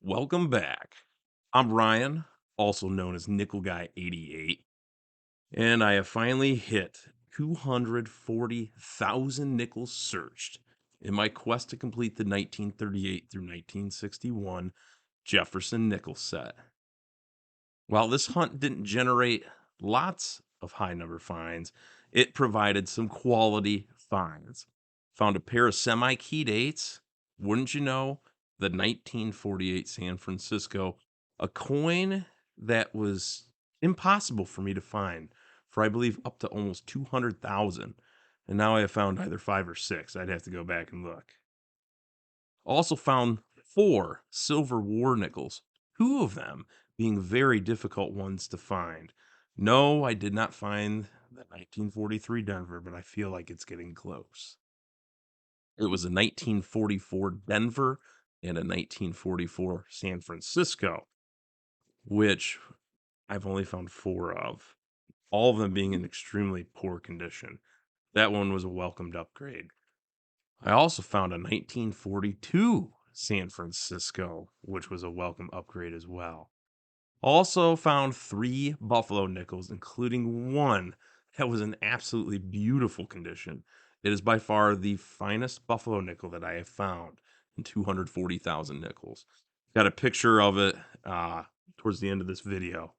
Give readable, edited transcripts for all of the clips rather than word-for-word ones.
Welcome back. I'm Ryan, also known as Nickel Guy 88, and I have finally hit 240,000 nickels searched in my quest to complete the 1938 through 1961 Jefferson nickel set. While this hunt didn't generate lots of high number finds, it provided some quality finds. Found a pair of semi key dates, wouldn't you know, the 1948 San Francisco, a coin that was impossible for me to find for I believe up to almost 200,000. And now I have found either five or six. I'd have to go back and look. Also found four silver war nickels, two of them being very difficult ones to find. No, I did not find the 1943 Denver, but I feel like it's getting close. It was a 1944 Denver and a 1944 San Francisco, which I've only found four of, all of them being in extremely poor condition. That one was a welcomed upgrade. I also found a 1942 San Francisco, which was a welcome upgrade as well. Also found three Buffalo nickels, including one that was in absolutely beautiful condition. It is by far the finest Buffalo nickel that I have found in 240,000 nickels. Got a picture of it towards the end of this video.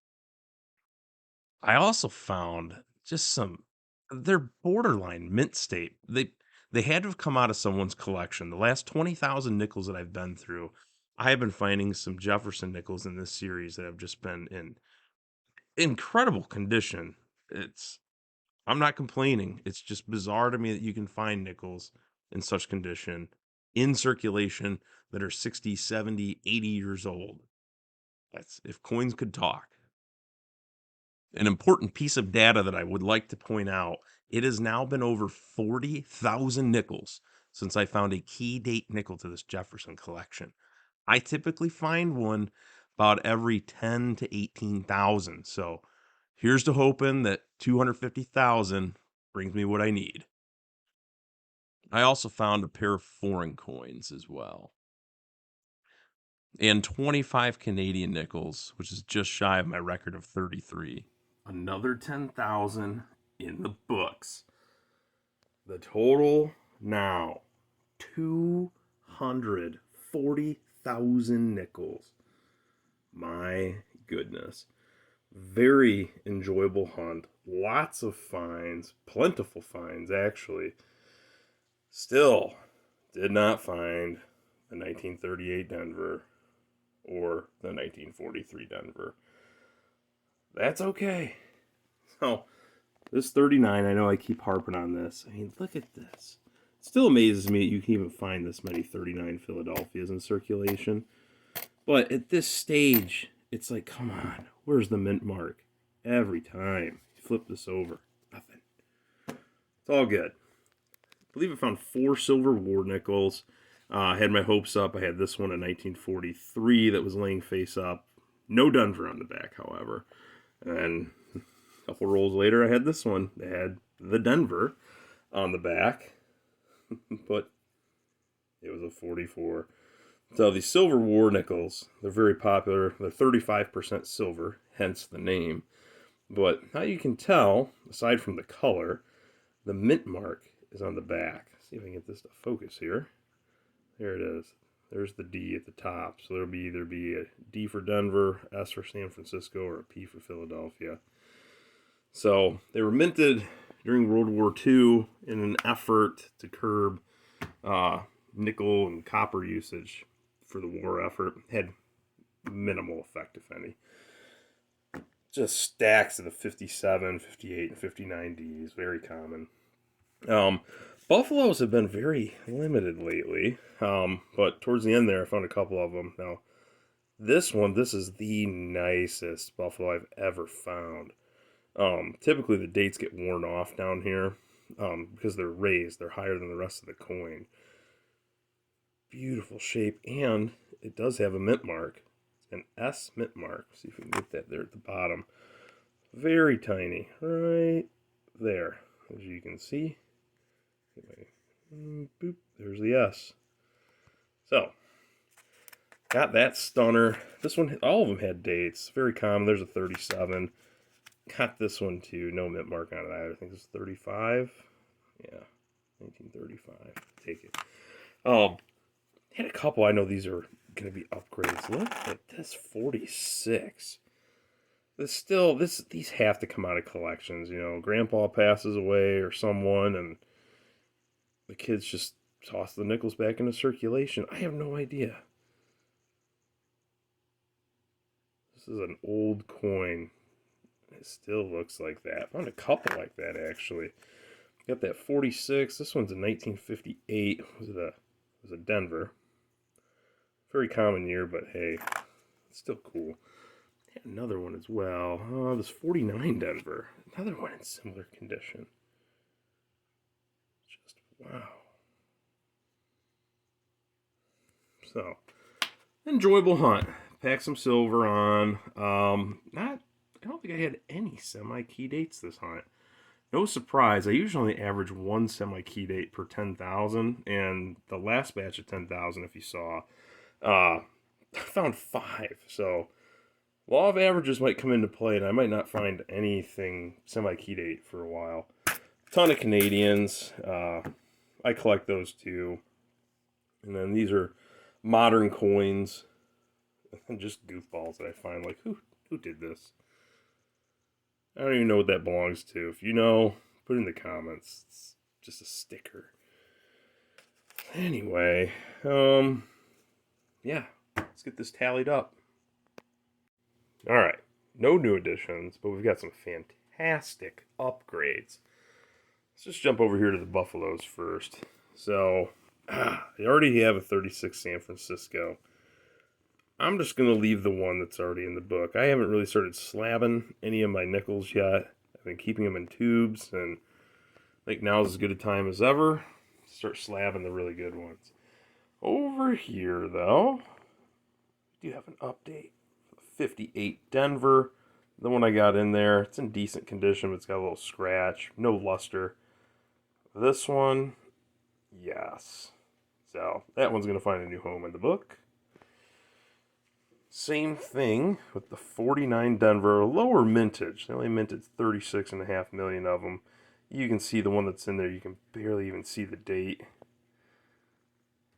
I also found just some they're borderline mint state. They had to have come out of someone's collection. The last 20,000 nickels that I've been through, I have been finding some Jefferson nickels in this series that have just been in incredible condition. It's I'm not complaining. It's just bizarre to me that you can find nickels in such condition in circulation that are 60, 70, 80 years old. That's if coins could talk. An important piece of data that I would like to point out, it has now been over 40,000 nickels since I found a key date nickel to this Jefferson collection. I typically find one about every 10 to 18,000. So here's to hoping that 250,000 brings me what I need. I also found a pair of foreign coins as well, and 25 Canadian nickels, which is just shy of my record of 33. Another 10,000 in the books. The total now 240,000 nickels. My goodness. Very enjoyable hunt. Lots of finds, plentiful finds actually. Still did not find the 1938 Denver or the 1943 Denver. That's okay. So, this 39, I know I keep harping on this. I mean, look at this. It still amazes me that you can even find this many 39 Philadelphias in circulation. But at this stage, it's like, come on, where's the mint mark? Every time. Flip this over. Nothing. It's all good. I believe I found four silver war nickels. I had my hopes up. I had this one in 1943 that was laying face up. No Denver on the back, however. And a couple rolls later, I had this one. They had the Denver on the back, but it was a 44. So these silver war nickels, they're very popular. They're 35% silver, hence the name. But now you can tell, aside from the color, the mint mark is on the back. Let's see if I can get this to focus here. There it is. There's the D at the top. So there'll either be a D for Denver, S for San Francisco, or a P for Philadelphia. So they were minted during World War II in an effort to curb nickel and copper usage for the war effort. Had minimal effect, if any. Just stacks of the 57, 58, and 59 Ds. Very common. Buffaloes have been very limited lately, but towards the end there, I found a couple of them. Now, this one, this is the nicest buffalo I've ever found. Typically, the dates get worn off down here because they're raised. They're higher than the rest of the coin. Beautiful shape, and it does have a mint mark. It's an S mint mark. See if we can get that there at the bottom. Very tiny, right there, as you can see. Boop, there's the S. So, Got that stunner. This one, all of them had dates. Very common. There's a 37. Got this one too. No mint mark on it either. I think it's 35. Yeah, 1935. Take it. Had a couple. I know these are going to be upgrades. Look at this 46. These have to come out of collections. You know, Grandpa passes away or someone, and the kids just toss the nickels back into circulation. I have no idea. This is an old coin. It still looks like that. Found a couple like that actually. Got that 46. This one's a 1958. Was a Denver. Very common year, but hey, it's still cool. Another one as well. Oh, this 49 Denver. Another one in similar condition. Just wow. So, enjoyable hunt. Pack some silver on. Not. I don't think I had any semi key dates this hunt. No surprise. I usually average one semi key date per 10,000, and the last batch of 10,000, if you saw, I found five. So law of averages might come into play, and I might not find anything semi key date for a while. Ton of Canadians. I collect those too. And then these are modern coins, and just goofballs that I find. Like who did this? I don't even know what that belongs to. If you know, put it in the comments. It's just a sticker. Anyway, yeah, let's get this tallied up. All right, no new additions, but we've got some fantastic upgrades. Let's just jump over here to the Buffaloes first. So, I already have a 36 San Francisco. I'm just going to leave the one that's already in the book. I haven't really started slabbing any of my nickels yet. I've been keeping them in tubes, and I think now's as good a time as ever to start slabbing the really good ones. Over here, though, we do have an update. 58 Denver. The one I got in there, it's in decent condition, but it's got a little scratch. No luster. This one, yes. So that one's going to find a new home in the book. Same thing with the 49 Denver, lower mintage. They only minted 36.5 million of them. You can see the one that's in there. You can barely even see the date.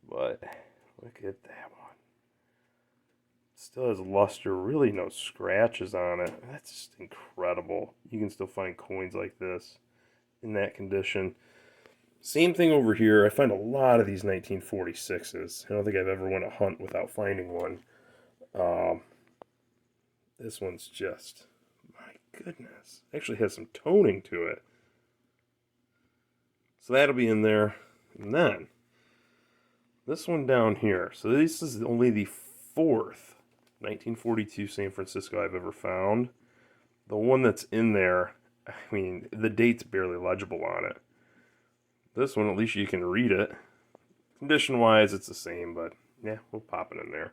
But look at that one. Still has luster, really no scratches on it. That's just incredible. You can still find coins like this in that condition. Same thing over here. I find a lot of these 1946s. I don't think I've ever went a hunt without finding one. This one's just, my goodness. Actually has some toning to it. So that'll be in there. And then, this one down here. So this is only the fourth 1942 San Francisco I've ever found. The one that's in there, I mean, the date's barely legible on it. This one, at least you can read it. Condition-wise, it's the same, but yeah, we'll pop it in there.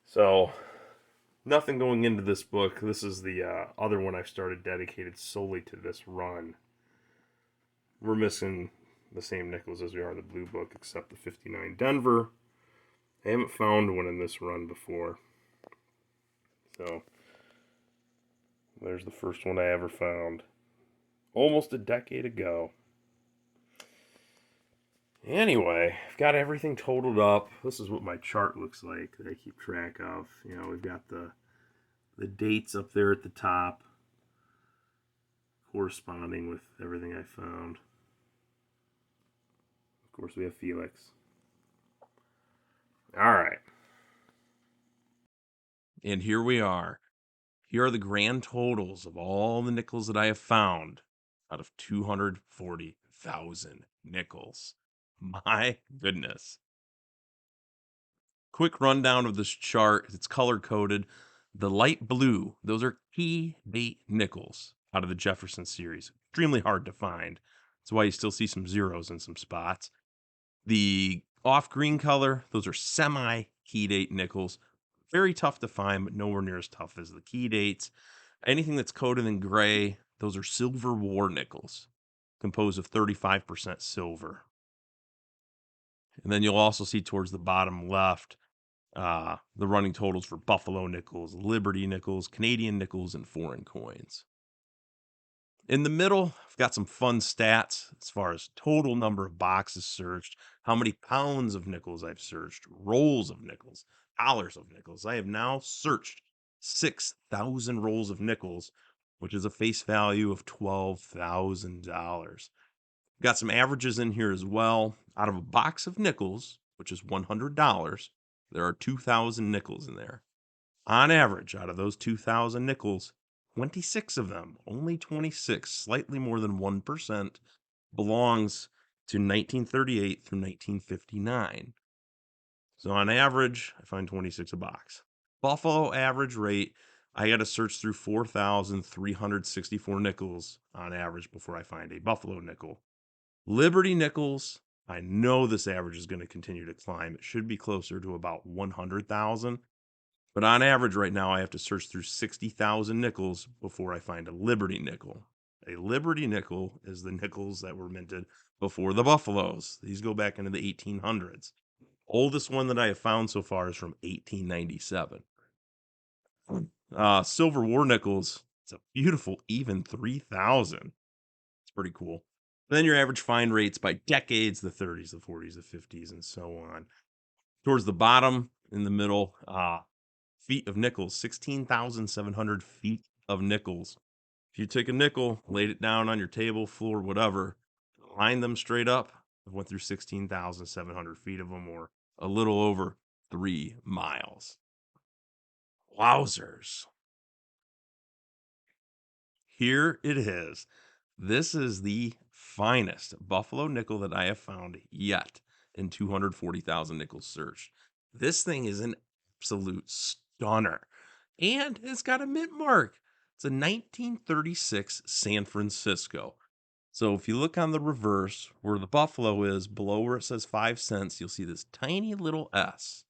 So, nothing going into this book. This is the other one I've started dedicated solely to this run. We're missing the same nickels as we are in the blue book, except the 59 Denver. I haven't found one in this run before. So, there's the first one I ever found. Almost a decade ago. Anyway, I've got everything totaled up. This is what my chart looks like that I keep track of. You know, we've got the dates up there at the top, corresponding with everything I found. Of course, we have Felix. All right. And here we are. Here are the grand totals of all the nickels that I have found out of 240,000 nickels. My goodness. Quick rundown of this chart. It's color coded. The light blue, those are key date nickels out of the Jefferson series. Extremely hard to find. That's why you still see some zeros in some spots. The off green color, those are semi key date nickels. Very tough to find, but nowhere near as tough as the key dates. Anything that's coated in gray, those are Silver War nickels, composed of 35% silver. And then you'll also see towards the bottom left The running totals for Buffalo nickels, Liberty nickels, Canadian nickels, and foreign coins. In the middle, I've got some fun stats as far as total number of boxes searched, how many pounds of nickels I've searched, rolls of nickels, dollars of nickels. I have now searched 6,000 rolls of nickels, which is a face value of $12,000. Got some averages in here as well. Out of a box of nickels, which is $100, there are 2,000 nickels in there. On average, out of those 2,000 nickels, 26 of them, only 26, slightly more than 1%, belongs to 1938 through 1959. So on average, I find 26 a box. Buffalo average rate, I got to search through 4,364 nickels on average before I find a Buffalo nickel. Liberty nickels, I know this average is going to continue to climb. It should be closer to about 100,000. But on average, right now, I have to search through 60,000 nickels before I find a Liberty nickel. A Liberty nickel is the nickels that were minted before the Buffaloes. These go back into the 1800s. Oldest one that I have found so far is from 1897. Silver War nickels, it's a beautiful even 3,000. It's pretty cool. Then your average find rates by decades, the 30s, the 40s, the 50s, and so on. Towards the bottom, in the middle, feet of nickels, 16,700 feet of nickels. If you take a nickel, laid it down on your table, floor, whatever, line them straight up, I went through 16,700 feet of them, or a little over 3 miles. Wowzers. Here it is. This is the finest Buffalo nickel that I have found yet in 240,000 nickels searched. This thing is an absolute stunner. And it's got a mint mark. It's a 1936 San Francisco. So if you look on the reverse where the Buffalo is, below where it says 5 cents, you'll see this tiny little S.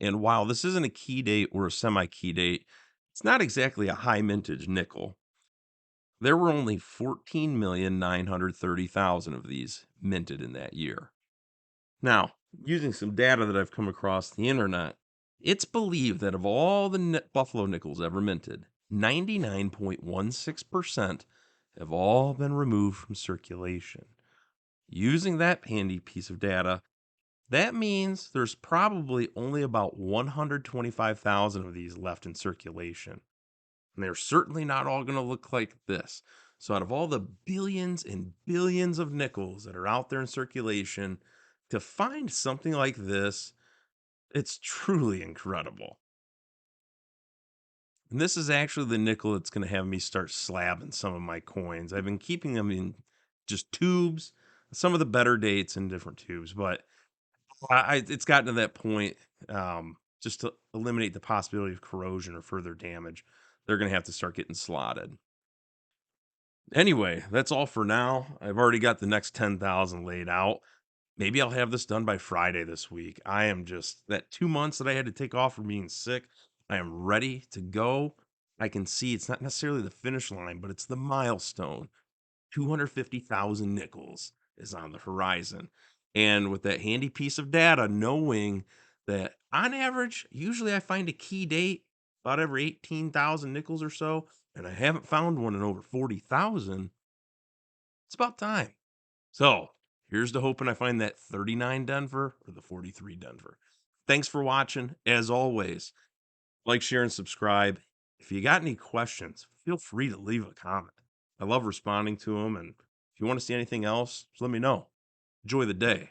And while this isn't a key date or a semi key date, it's not exactly a high mintage nickel. There were only 14,930,000 of these minted in that year. Now, using some data that I've come across the internet, it's believed that of all the Buffalo nickels ever minted, 99.16% have all been removed from circulation. Using that handy piece of data, that means there's probably only about 125,000 of these left in circulation. And they're certainly not all going to look like this. So, out of all the billions and billions of nickels that are out there in circulation, to find something like this, it's truly incredible. And this is actually the nickel that's going to have me start slabbing some of my coins. I've been keeping them in just tubes, some of the better dates in different tubes, but it's gotten to that point, just to eliminate the possibility of corrosion or further damage. They're going to have to start getting slotted. Anyway, that's all for now. I've already got the next 10,000 laid out. Maybe I'll have this done by Friday this week. I am just that 2 months that I had to take off from being sick. I am ready to go. I can see it's not necessarily the finish line, but it's the milestone. 250,000 nickels is on the horizon. And with that handy piece of data, knowing that on average, usually I find a key date about every 18,000 nickels or so, and I haven't found one in over 40,000, it's about time. So here's to hoping I find that 39 Denver or the 43 Denver. Thanks for watching. As always, like, share, and subscribe. If you got any questions, feel free to leave a comment. I love responding to them. And if you want to see anything else, just let me know. Enjoy the day.